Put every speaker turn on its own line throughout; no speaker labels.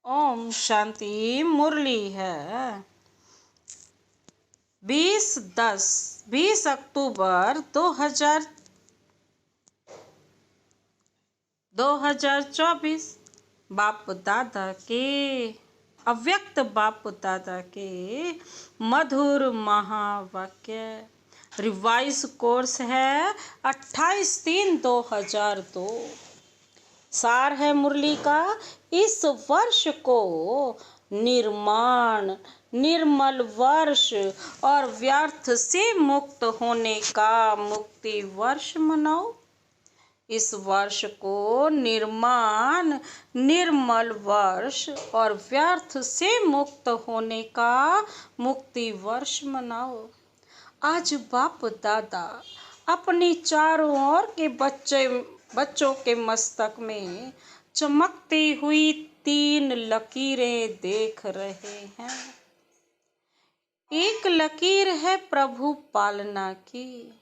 ओम शांति। मुरली है 20 अक्टूबर 2024। बाप दादा के अव्यक्त बाप दादा के मधुर महावाक्य। रिवाइज कोर्स है 28/3/2002। सार है मुरली का, इस वर्ष को निर्मल वर्ष और व्यर्थ से मुक्त होने का मुक्ति वर्ष मनाओ। इस वर्ष को निर्मल वर्ष और व्यर्थ से मुक्त होने का मुक्ति वर्ष मनाओ। आज बाप दादा अपनी चारों ओर के बच्चों के मस्तक में चमकती हुई 3 लकीरें देख रहे हैं। एक लकीर है प्रभु पालना की,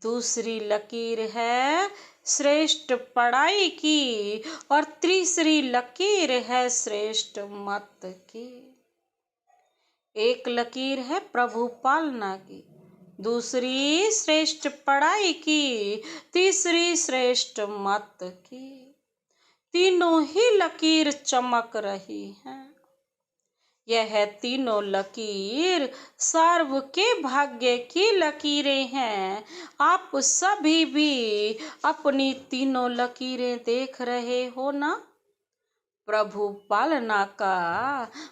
दूसरी लकीर है श्रेष्ठ पढ़ाई की और तीसरी लकीर है श्रेष्ठ मत की। एक लकीर है प्रभु पालना की, दूसरी श्रेष्ठ पढ़ाई की, तीसरी श्रेष्ठ मत की। तीनों ही लकीर चमक रही हैं। यह तीनों लकीर सर्व के भाग्य की लकीरें हैं। आप सभी भी अपनी तीनों लकीरें देख रहे हो ना। प्रभु पालना का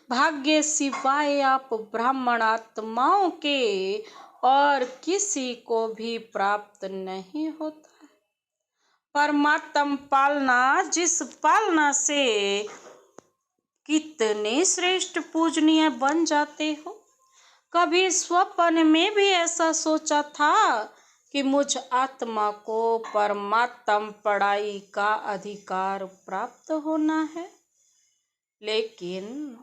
भाग्य सिवाय आप ब्राह्मण आत्माओं के और किसी को भी प्राप्त नहीं होता। परमात्म पालना, जिस पालना से कितने श्रेष्ठ पूजनीय बन जाते हो। कभी स्वप्न में भी ऐसा सोचा था कि मुझ आत्मा को परमात्म पढ़ाई का अधिकार प्राप्त होना है, लेकिन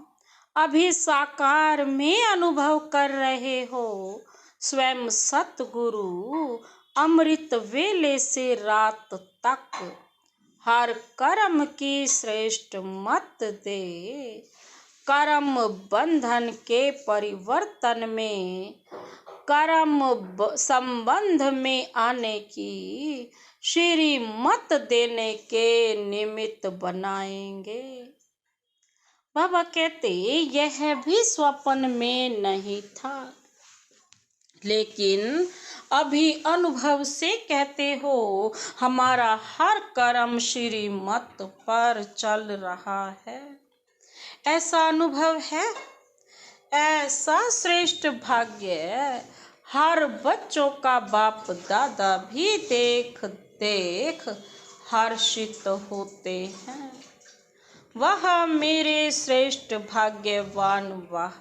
अभी साकार में अनुभव कर रहे हो। स्वयं सतगुरु अमृत वेले से रात तक हर कर्म की श्रेष्ठ मत दे। कर्म बंधन के परिवर्तन में, कर्म संबंध में आने की श्री मत देने के निमित्त बनाएंगे। बाबा कहते यह भी स्वप्न में नहीं था, लेकिन अभी अनुभव से कहते हो हमारा हर कर्म श्री मत पर चल रहा है। ऐसा अनुभव है। ऐसा श्रेष्ठ भाग्य हर बच्चों का बाप दादा भी देख हर्षित होते हैं। वह मेरे श्रेष्ठ भाग्यवान वह।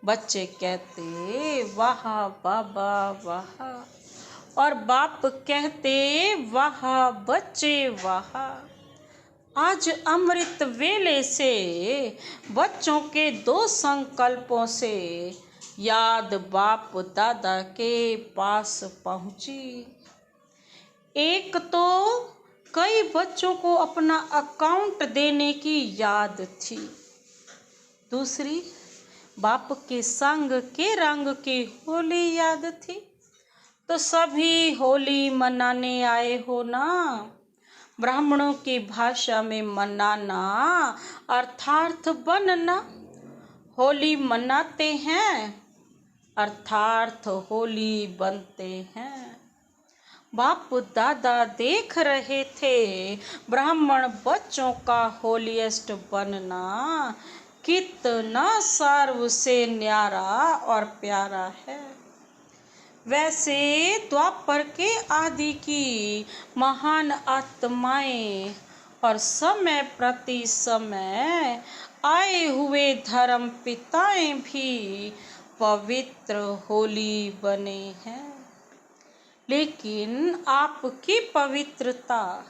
बच्चे कहते वाह बाबा वाह, और बाप कहते वाह बच्चे वाह। आज अमृत वेले से बच्चों के 2 संकल्पों से याद बाप दादा के पास पहुंची। एक तो कई बच्चों को अपना अकाउंट देने की याद थी, दूसरी बाप के संग के रंग की होली याद थी। तो सभी होली मनाने आए हो ना। ब्राह्मणों की भाषा में मनाना अर्थात बनना। होली मनाते हैं अर्थात होली बनते हैं। बाप दादा देख रहे थे ब्राह्मण बच्चों का होलीएस्ट बनना कितना सर्व से न्यारा और प्यारा है। वैसे द्वापर के आदि की महान आत्माएं और समय प्रति समय आए हुए धर्म पिताएं भी पवित्र होली बने हैं, लेकिन आपकी पवित्रता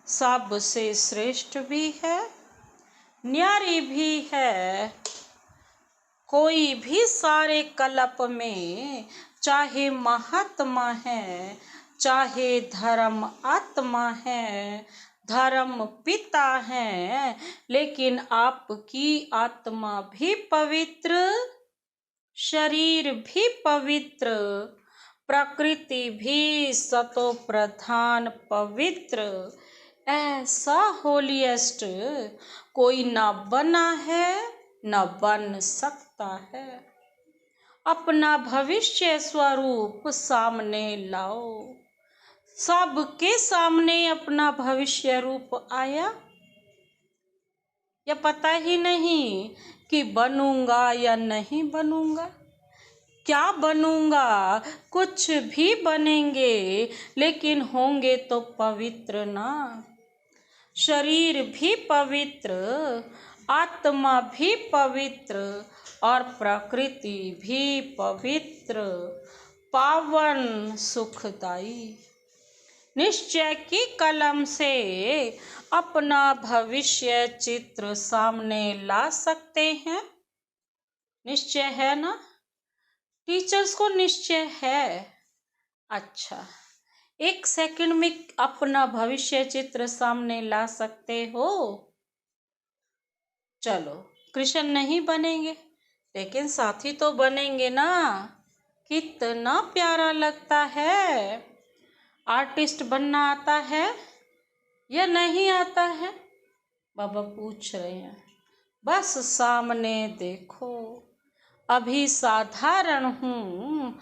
सबसे श्रेष्ठ भी है, न्यारी भी है। कोई भी सारे कल्प में चाहे महात्मा है, चाहे धर्म आत्मा है, धर्म पिता हैं, लेकिन आपकी आत्मा भी पवित्र, शरीर भी पवित्र, प्रकृति भी सतो प्रधान पवित्र। ऐसा होलीएस्ट कोई ना बना है, न बन सकता है। अपना भविष्य स्वरूप सामने लाओ। सबके सामने अपना भविष्य रूप आया, या पता ही नहीं कि बनूंगा या नहीं बनूंगा, क्या बनूंगा। कुछ भी बनेंगे, लेकिन होंगे तो पवित्र ना। शरीर भी पवित्र, आत्मा भी पवित्र, और प्रकृति भी पवित्र, पावन, सुखदाई। निश्चय की कलम से अपना भविष्य चित्र सामने ला सकते हैं। निश्चय है ना? टीचर्स को निश्चय है। अच्छा, 1 सेकंड में अपना भविष्य चित्र सामने ला सकते हो? चलो, कृष्ण नहीं बनेंगे, लेकिन साथी तो बनेंगे ना। कितना प्यारा लगता है। आर्टिस्ट बनना आता है या नहीं आता है? बाबा पूछ रहे हैं। बस सामने देखो। अभी साधारण हूँ,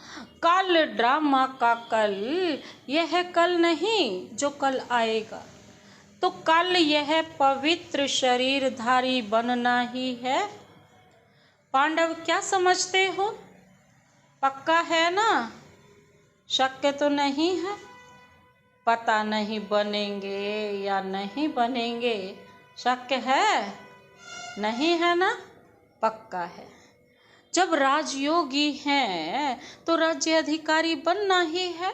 कल ड्रामा का कल, यह कल नहीं जो कल आएगा। तो कल यह पवित्र शरीरधारी बनना ही है। पांडव क्या समझते हो? पक्का है ना? शक्य तो नहीं है? पता नहीं बनेंगे या नहीं बनेंगे, शक्य है? नहीं है ना? पक्का है। जब राजयोगी हैं तो राज्य अधिकारी बनना ही है।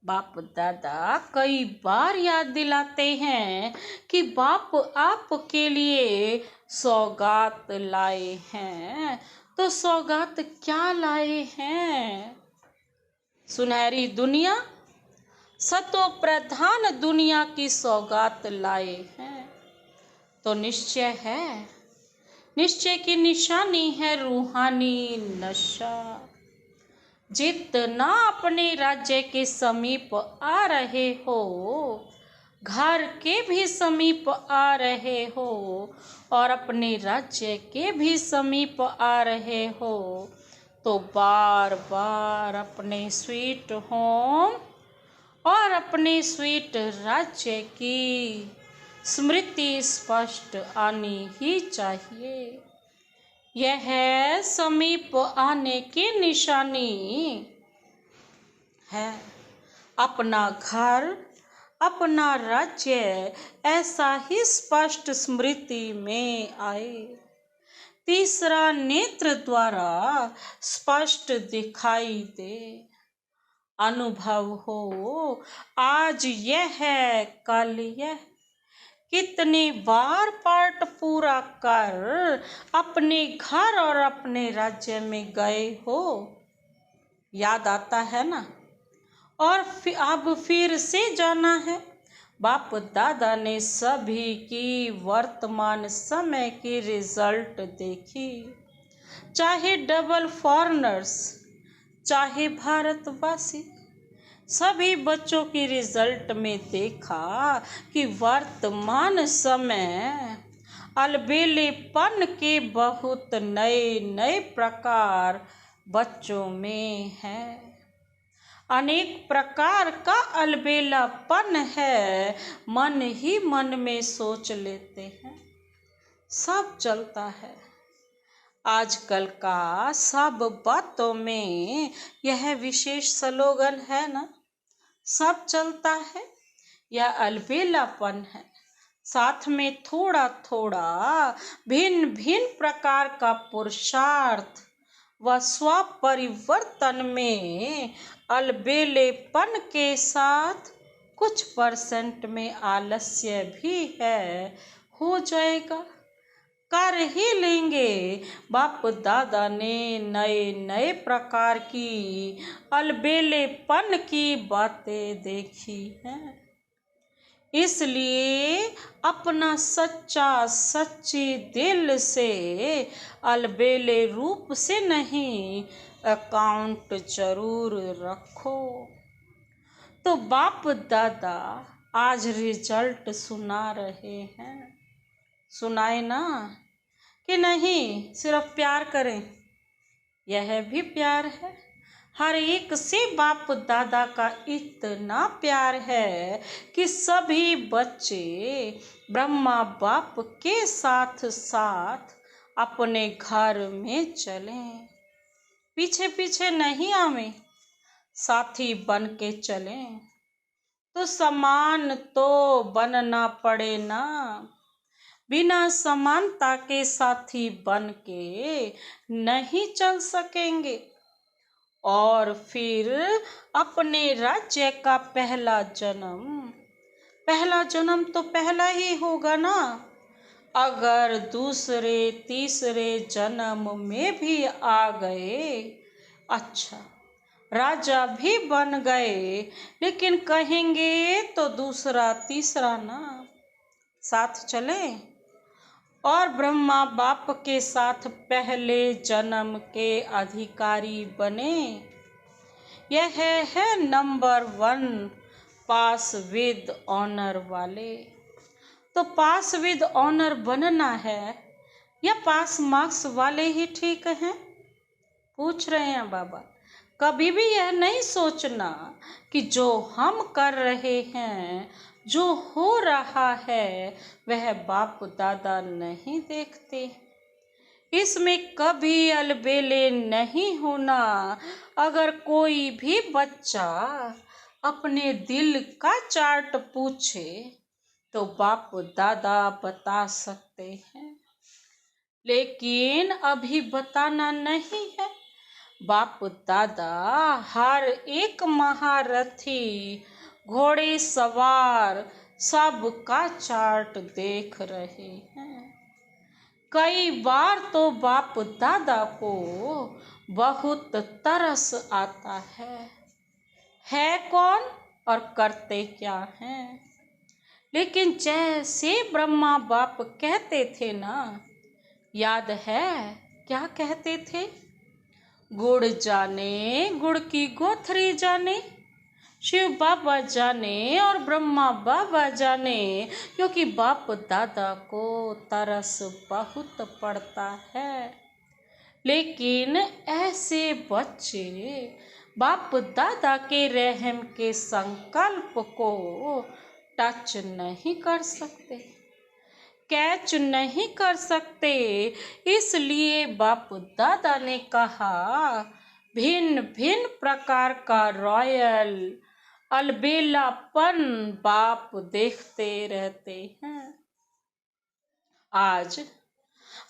बाप दादा कई बार याद दिलाते हैं कि बाप आपके लिए सौगात लाए हैं। तो सौगात क्या लाए हैं? सुनहरी दुनिया, सतो प्रधान दुनिया की सौगात लाए हैं। तो निश्चय है, निश्चय की निशानी है रूहानी नशा। जितना अपने राज्य के समीप आ रहे हो, घर के भी समीप आ रहे हो, और अपने राज्य के भी समीप आ रहे हो, तो बार बार अपने स्वीट होम और अपने स्वीट राज्य की स्मृति स्पष्ट आनी ही चाहिए। यह समीप आने की निशानी है। अपना घर, अपना राज्य ऐसा ही स्पष्ट स्मृति में आए। तीसरा नेत्र द्वारा स्पष्ट दिखाई दे। अनुभव हो, आज यह है, कल यह। कितनी बार पाठ पूरा कर अपने घर और अपने राज्य में गए हो? याद आता है ना? और अब फिर से जाना है। बाप दादा ने सभी की वर्तमान समय की रिजल्ट देखी, चाहे डबल फॉरेनर्स, चाहे भारतवासी। सभी बच्चों की रिजल्ट में देखा कि वर्तमान समय अलबेलेपन के बहुत नए नए प्रकार बच्चों में है। अनेक प्रकार का अलबेलापन है। मन ही मन में सोच लेते हैं, सब चलता है। आजकल का सब बातों में यह विशेष स्लोगन है ना, सब चलता है या अलबेलापन है। साथ में थोड़ा थोड़ा भिन्न भिन्न प्रकार का पुरुषार्थ व स्वपरिवर्तन में अलबेलेपन के साथ कुछ % में आलस्य भी है। हो जाएगा, कर ही लेंगे। बाप दादा ने नए नए प्रकार की अलबेलेपन की बातें देखी हैं। इसलिए अपना सच्चा सच्चे दिल से, अलबेले रूप से नहीं, अकाउंट जरूर रखो। तो बाप दादा आज रिजल्ट सुना रहे हैं, सुनाए ना कि नहीं सिर्फ प्यार करें, यह भी प्यार है। हर एक से बाप दादा का इतना प्यार है कि सभी बच्चे ब्रह्मा बाप के साथ साथ अपने घर में चलें, पीछे पीछे नहीं आवें, साथी बन के चलें। तो समान तो बनना पड़े ना, बिना समानता के साथी बन के नहीं चल सकेंगे। और फिर अपने राज्य का पहला जन्म तो पहला ही होगा ना। अगर दूसरे तीसरे जन्म में भी आ गए, अच्छा राजा भी बन गए, लेकिन कहेंगे तो दूसरा तीसरा ना, साथ चले। और ब्रह्मा बाप के साथ पहले जन्म के अधिकारी बने। यह है नंबर 1 पास विद ऑनर वाले। तो पास विद ऑनर बनना है या पास मार्क्स वाले ही ठीक हैं? पूछ रहे हैं बाबा। कभी भी यह नहीं सोचना कि जो हम कर रहे हैं, जो हो रहा है, वह बाप दादा नहीं देखते। इसमें कभी अलबेले नहीं होना। अगर कोई भी बच्चा अपने दिल का चार्ट पूछे तो बाप दादा बता सकते हैं, लेकिन अभी बताना नहीं है। बाप दादा हर एक महारथी, घोड़े सवार सबका चार्ट देख रहे हैं। कई बार तो बाप दादा को बहुत तरस आता है कौन और करते क्या हैं। लेकिन जैसे ब्रह्मा बाप कहते थे ना, याद है क्या कहते थे? गुड़ जाने गुड़ की गोथरी जाने, शिव बाबा जाने और ब्रह्मा बाबा जाने, क्योंकि बाप दादा को तरस बहुत पड़ता है। लेकिन ऐसे बच्चे बाप दादा के रहम के संकल्प को टच नहीं कर सकते, कैच नहीं कर सकते। इसलिए बाप दादा ने कहा, भिन्न भिन्न प्रकार का रॉयल अलबेलापन बाप देखते रहते हैं। आज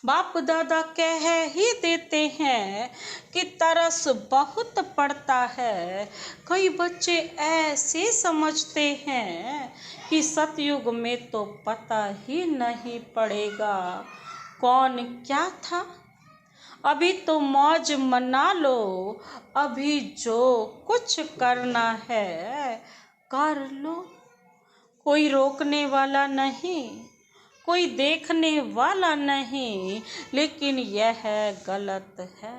बाप दादा कह ही देते हैं कि तरस बहुत पड़ता है। कई बच्चे ऐसे समझते हैं कि सतयुग में तो पता ही नहीं पड़ेगा कौन क्या था। अभी तो मौज मना लो, अभी जो कुछ करना है कर लो। कोई रोकने वाला नहीं, कोई देखने वाला नहीं, लेकिन यह गलत है।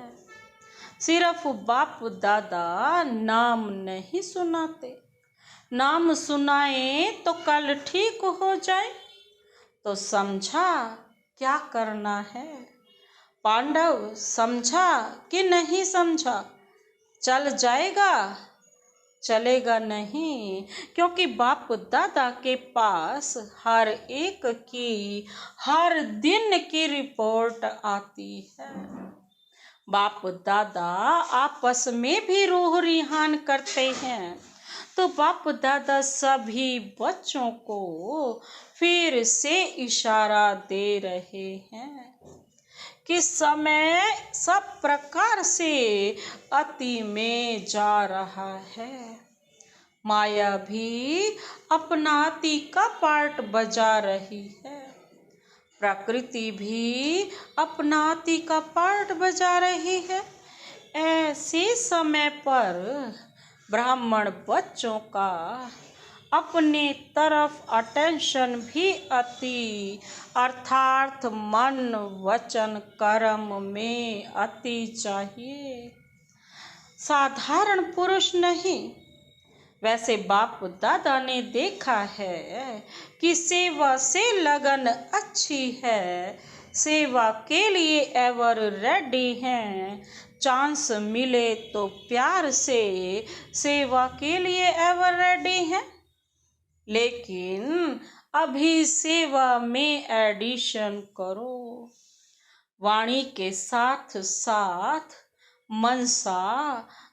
सिर्फ बाप दादा नाम नहीं सुनाते, नाम सुनाए तो कल ठीक हो जाए। तो समझा क्या करना है? पांडव समझा कि नहीं समझा? चल जाएगा? चलेगा नहीं, क्योंकि बाप दादा के पास हर एक की हर दिन की रिपोर्ट आती है। बाप दादा आपस में भी रूह रिहान करते हैं। तो बाप दादा सभी बच्चों को फिर से इशारा दे रहे हैं कि समय सब प्रकार से अति में जा रहा है। माया भी अपना अति का पार्ट बजा रही है, प्रकृति भी अपना अति का पार्ट बजा रही है। ऐसे समय पर ब्राह्मण बच्चों का अपने तरफ अटेंशन भी अति, अर्थात मन वचन कर्म में अति चाहिए, साधारण पुरुष नहीं। वैसे बाप दादा ने देखा है कि सेवा से लगन अच्छी है, सेवा के लिए एवर रेडी हैं, चांस मिले तो प्यार से सेवा के लिए एवर रेडी हैं। लेकिन अभी सेवा में एडिशन करो, वाणी के साथ साथ मनसा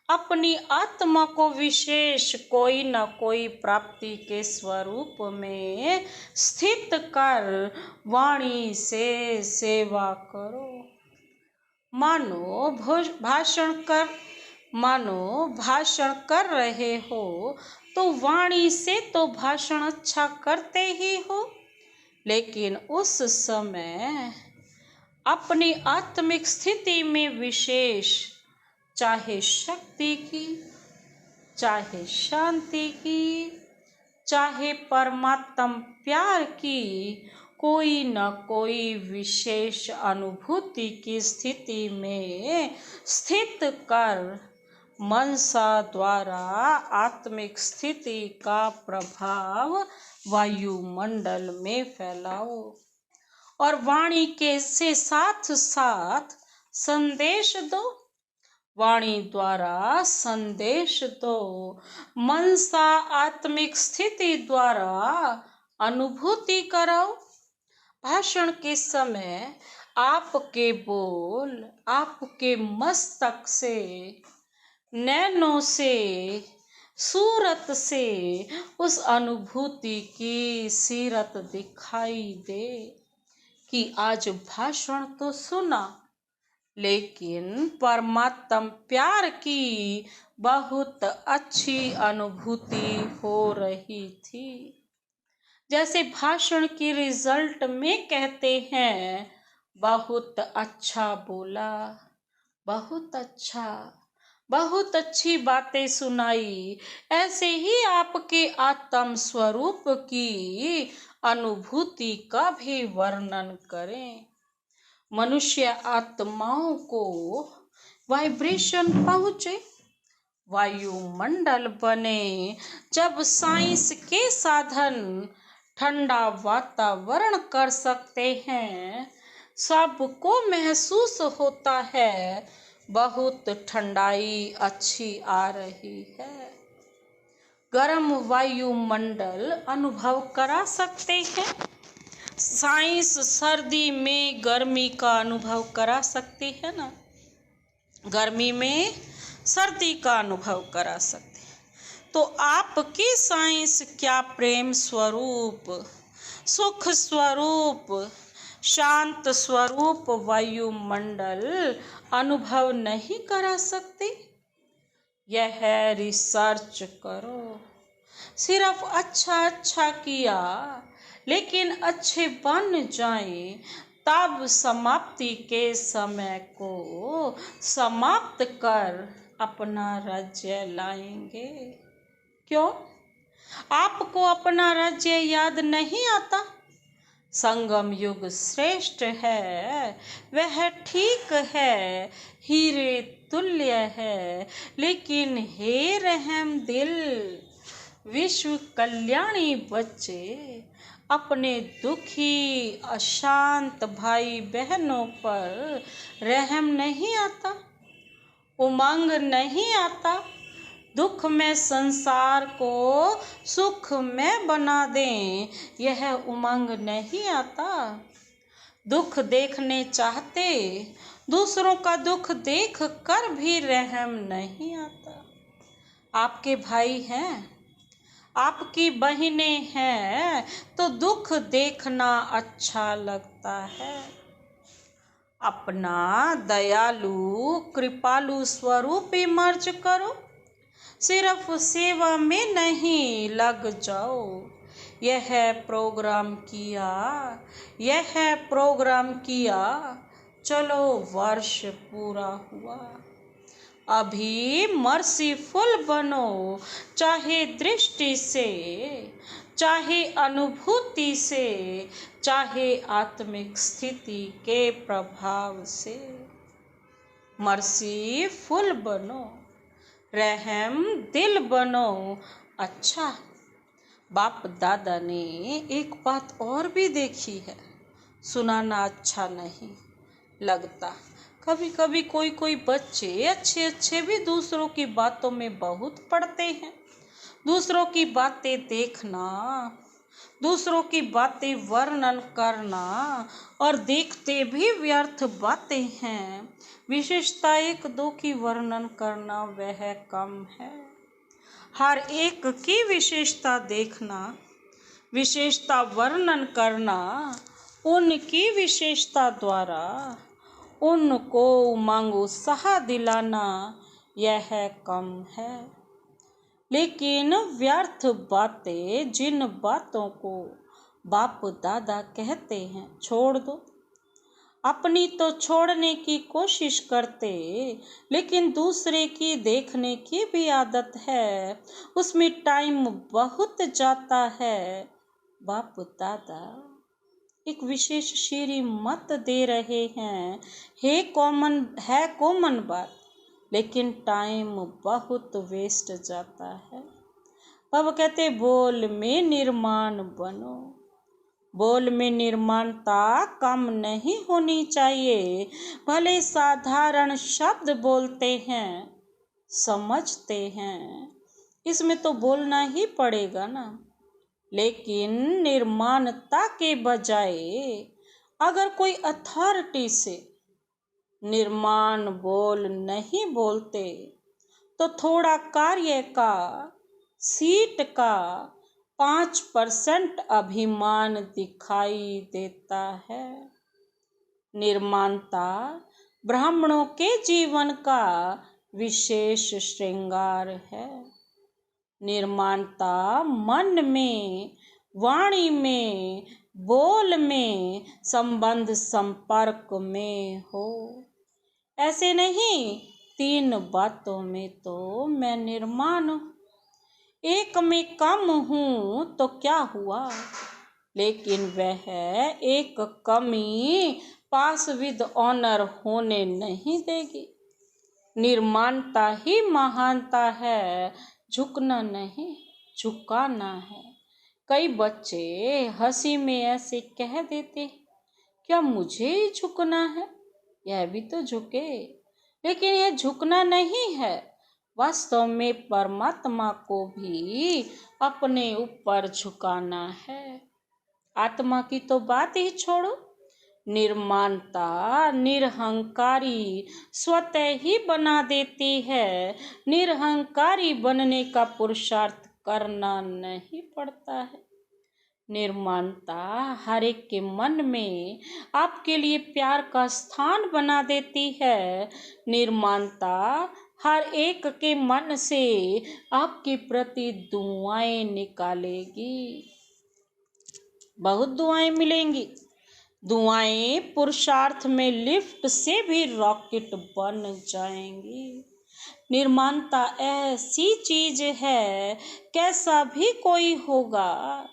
अपनी आत्मा को विशेष कोई न कोई प्राप्ति के स्वरूप में स्थित कर वाणी से सेवा करो। मानो भाषण कर रहे हो तो वाणी से तो भाषण अच्छा करते ही हो, लेकिन उस समय अपनी आत्मिक स्थिति में विशेष, चाहे शक्ति की, चाहे शांति की, चाहे परमात्म प्यार की, कोई न कोई विशेष अनुभूति की स्थिति में स्थित कर मनसा द्वारा आत्मिक स्थिति का प्रभाव वायुमंडल में फैलाओ और वाणी के से साथ साथ संदेश दो। वाणी द्वारा संदेश दो, मनसा आत्मिक स्थिति द्वारा अनुभूति कराओ। भाषण के समय आपके बोल आपके मस्तक से, नैनों से, सूरत से उस अनुभूति की सीरत दिखाई दे कि आज भाषण तो सुना, लेकिन परमात्म प्यार की बहुत अच्छी अनुभूति हो रही थी। जैसे भाषण की रिजल्ट में कहते हैं, बहुत अच्छा बोला, बहुत अच्छा, बहुत अच्छी बातें सुनाई। ऐसे ही आपके आत्म स्वरूप की अनुभूति का भी वर्णन करें। मनुष्य आत्माओं को वाइब्रेशन पहुँचे, वायुमंडल बने। जब साइंस के साधन ठंडा वातावरण कर सकते हैं, सबको महसूस होता है बहुत ठंडाई अच्छी आ रही है। गर्म वायुमंडल अनुभव करा सकते हैं। साइंस सर्दी में गर्मी का अनुभव करा सकती है ना, गर्मी में सर्दी का अनुभव करा सकते हैं। तो आपकी साइंस क्या प्रेम स्वरूप, सुख स्वरूप, शांत स्वरूप वायुमंडल अनुभव नहीं करा सकती? यह रिसर्च करो। सिर्फ अच्छा किया, लेकिन अच्छे बन जाएं, तब समाप्ति के समय को समाप्त कर अपना राज्य लाएंगे। क्यों? आपको अपना राज्य याद नहीं आता? संगम युग श्रेष्ठ है, वह ठीक है, हीरे तुल्य है, लेकिन हे रहम दिल, विश्व कल्याणी बच्चे अपने दुखी अशांत भाई बहनों पर रहम नहीं आता, उमंग नहीं आता। दुख में संसार को सुख में बना दें, यह उमंग नहीं आता। दुख देखने चाहते, दूसरों का दुख देख कर भी रहम नहीं आता। आपके भाई हैं, आपकी बहनें हैं, तो दुख देखना अच्छा लगता है। अपना दयालु कृपालु स्वरूप इमर्ज करो, सिर्फ सेवा में नहीं लग जाओ। यह प्रोग्राम किया, चलो वर्ष पूरा हुआ, अभी मर्सीफुल बनो, चाहे दृष्टि से, चाहे अनुभूति से, चाहे आत्मिक स्थिति के प्रभाव से। मर्सीफुल बनो, रहम दिल बनो। अच्छा, बाप दादा ने एक बात और भी देखी है, सुनाना अच्छा नहीं लगता। कभी कभी कोई कोई बच्चे अच्छे अच्छे भी दूसरों की बातों में बहुत पड़ते हैं। दूसरों की बातें देखना, दूसरों की बातें वर्णन करना और देखते भी व्यर्थ बातें हैं। विशेषता एक दो की वर्णन करना वह कम है। हर एक की विशेषता देखना, विशेषता वर्णन करना, उनकी विशेषता द्वारा उनको उमंग उत्साह दिलाना, यह कम है। लेकिन व्यर्थ बातें, जिन बातों को बाप दादा कहते हैं छोड़ दो। अपनी तो छोड़ने की कोशिश करते, लेकिन दूसरे की देखने की भी आदत है, उसमें टाइम बहुत जाता है। बाप दादा एक विशेष शीरी मत दे रहे हैं, कॉमन बात, लेकिन टाइम बहुत वेस्ट जाता है। अब कहते बोल में निर्माण बनो। बोल में निर्माणता कम नहीं होनी चाहिए। भले साधारण शब्द बोलते हैं, समझते हैं, इसमें तो बोलना ही पड़ेगा ना। लेकिन निर्माणता के बजाय अगर कोई अथॉरिटी से निर्माण बोल नहीं बोलते तो थोड़ा कार्य का, सीट का 5% अभिमान दिखाई देता है। निर्माणता ब्राह्मणों के जीवन का विशेष श्रृंगार है। निर्माणता मन में, वाणी में, बोल में, संबंध संपर्क में हो। ऐसे नहीं 3 बातों में तो मैं निर्माण हूँ, एक में कम हूँ तो क्या हुआ, लेकिन वह एक कमी पास विद ऑनर होने नहीं देगी। निर्माणता ही महानता है, झुकना नहीं, झुकाना है। कई बच्चे हंसी में ऐसे कह देते, क्या मुझे ही झुकना है? यह भी तो झुके, लेकिन यह झुकना नहीं है। वास्तव में परमात्मा को भी अपने ऊपर झुकाना है। आत्मा की तो बात ही छोड़ो। निर्माणता निरहंकारी स्वतः ही बना देती है। निरहंकारी बनने का पुरुषार्थ करना नहीं पड़ता है। निर्माणता हर एक के मन में आपके लिए प्यार का स्थान बना देती है। निर्माणता हर एक के मन से आपके प्रति दुआएं निकालेगी। बहुत दुआएं मिलेंगी। दुआएं पुरुषार्थ में लिफ्ट से भी रॉकेट बन जाएंगी। निर्माणता ऐसी चीज है, कैसा भी कोई होगा,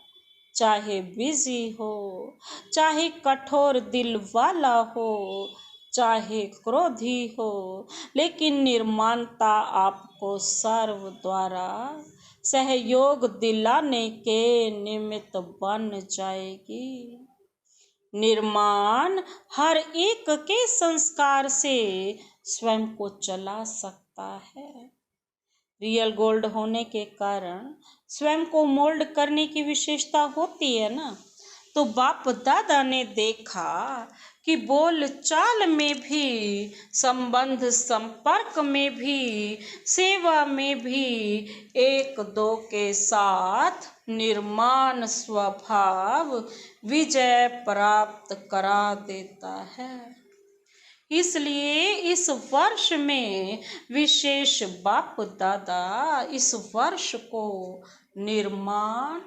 चाहे बिजी हो, चाहे कठोर दिल वाला हो, चाहे क्रोधी हो, लेकिन निर्माणता आपको सर्व द्वारा सहयोग दिलाने के निमित्त बन जाएगी। निर्माण हर एक के संस्कार से स्वयं को चला सकता है। रियल गोल्ड होने के कारण स्वयं को मोल्ड करने की विशेषता होती है ना। तो बाप दादा ने देखा कि बोल चाल में भी, संबंध संपर्क में भी, सेवा में भी एक दो के साथ निर्माण स्वभाव विजय प्राप्त करा देता है। इसलिए इस वर्ष में विशेष बाप दादा इस वर्ष को निर्माण,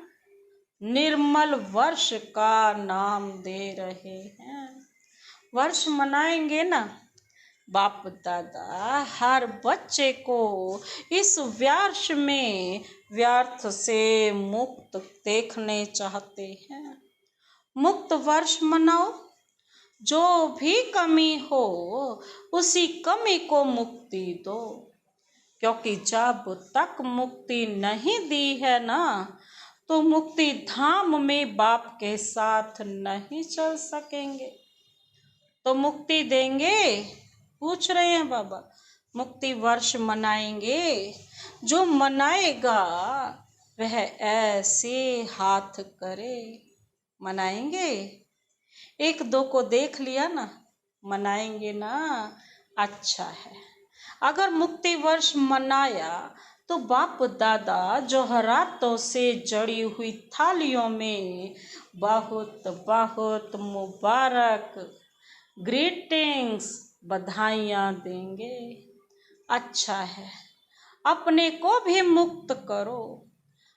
निर्मल वर्ष का नाम दे रहे हैं। वर्ष मनाएंगे ना, बाप दादा हर बच्चे को इस वर्ष में व्यर्थ से मुक्त देखने चाहते हैं। मुक्त वर्ष मनाओ, जो भी कमी हो उसी कमी को मुक्ति दो, क्योंकि जब तक मुक्ति नहीं दी है ना, तो मुक्ति धाम में बाप के साथ नहीं चल सकेंगे। तो मुक्ति देंगे, पूछ रहे हैं बाबा, मुक्ति वर्ष मनाएंगे। जो मनाएगा वह ऐसे हाथ करे। मनाएंगे, एक दो को देख लिया ना, मनाएंगे ना, अच्छा है। अगर मुक्ति वर्ष मनाया तो बाप दादा जोहरातों से जड़ी हुई थालियों में बहुत बहुत मुबारक ग्रीटिंग्स, बधाइयाँ देंगे। अच्छा है, अपने को भी मुक्त करो,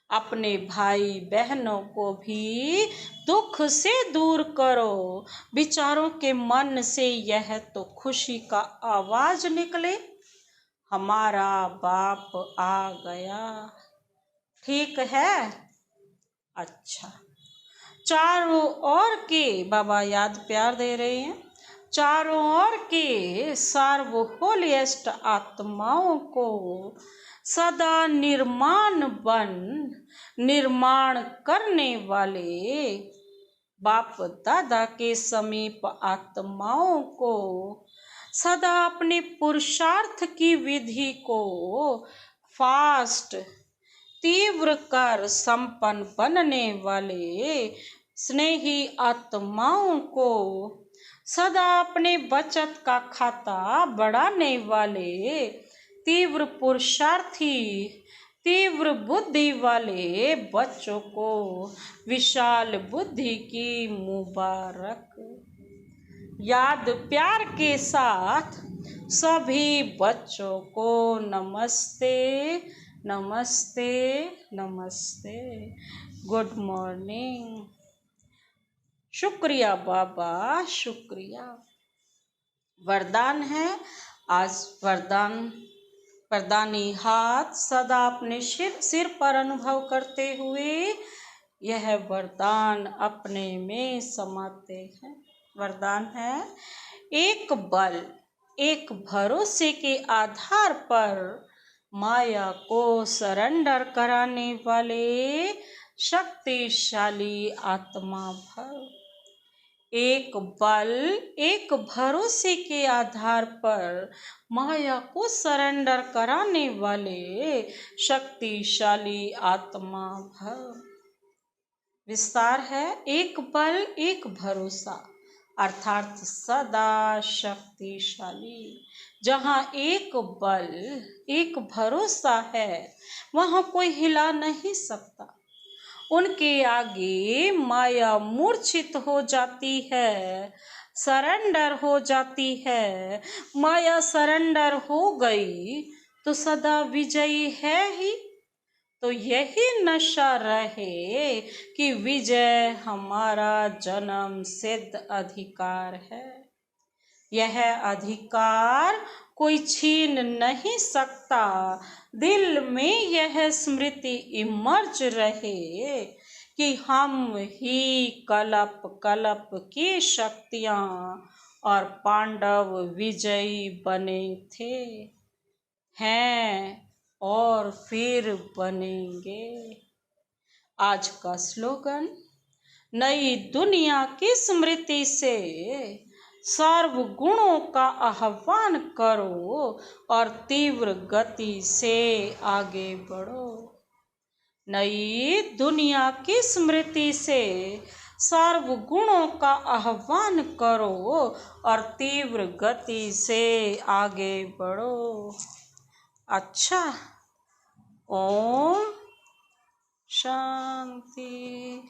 अपने भाई बहनों को भी दुख से दूर करो। विचारों के मन से यह तो खुशी का आवाज निकले, हमारा बाप आ गया। ठीक है, अच्छा। चारों ओर के बाबा याद प्यार दे रहे हैं, चारों ओर के सर्वहोलिएस्ट आत्माओं को सदा निर्माण करने वाले बाप दादा के समीप आत्माओं को सदा अपने पुरुषार्थ की विधि को फास्ट तीव्र कर संपन्न बनने वाले स्नेही आत्माओं को सदा अपने बचत का खाता बढ़ाने वाले तीव्र पुरुषार्थी तीव्र बुद्धि वाले बच्चों को विशाल बुद्धि की मुबारक। याद प्यार के साथ सभी बच्चों को नमस्ते नमस्ते नमस्ते, गुड मॉर्निंग। शुक्रिया बाबा, शुक्रिया। वरदान है आज, वरदानी हाथ सदा अपने सिर पर अनुभव करते हुए यह वरदान अपने में समाते हैं। वरदान है, एक बल एक भरोसे के आधार पर माया को सरेंडर कराने वाले शक्तिशाली आत्मा भव। एक बल एक भरोसे के आधार पर माया को सरेंडर कराने वाले शक्तिशाली आत्मा भव। विस्तार है, एक बल एक भरोसा अर्थात सदा शक्तिशाली। जहाँ एक बल एक भरोसा है वहाँ कोई हिला नहीं सकता। उनके आगे माया मूर्छित हो जाती है, सरेंडर हो जाती है। माया सरेंडर हो गई तो सदा विजयी है ही। तो यही नशा रहे कि विजय हमारा जन्म सिद्ध अधिकार है। यह अधिकार कोई छीन नहीं सकता। दिल में यह स्मृति इमर्ज रहे कि हम ही कल्प कल्प की शक्तियाँ और पांडव विजयी बने थे, हैं और फिर बनेंगे। आज का स्लोगन, नई दुनिया की स्मृति से सर्व गुणों का आह्वान करो और तीव्र गति से आगे बढ़ो। नई दुनिया की स्मृति से सर्व गुणों का आह्वान करो और तीव्र गति से आगे बढ़ो। अच्छा, ओम शांति।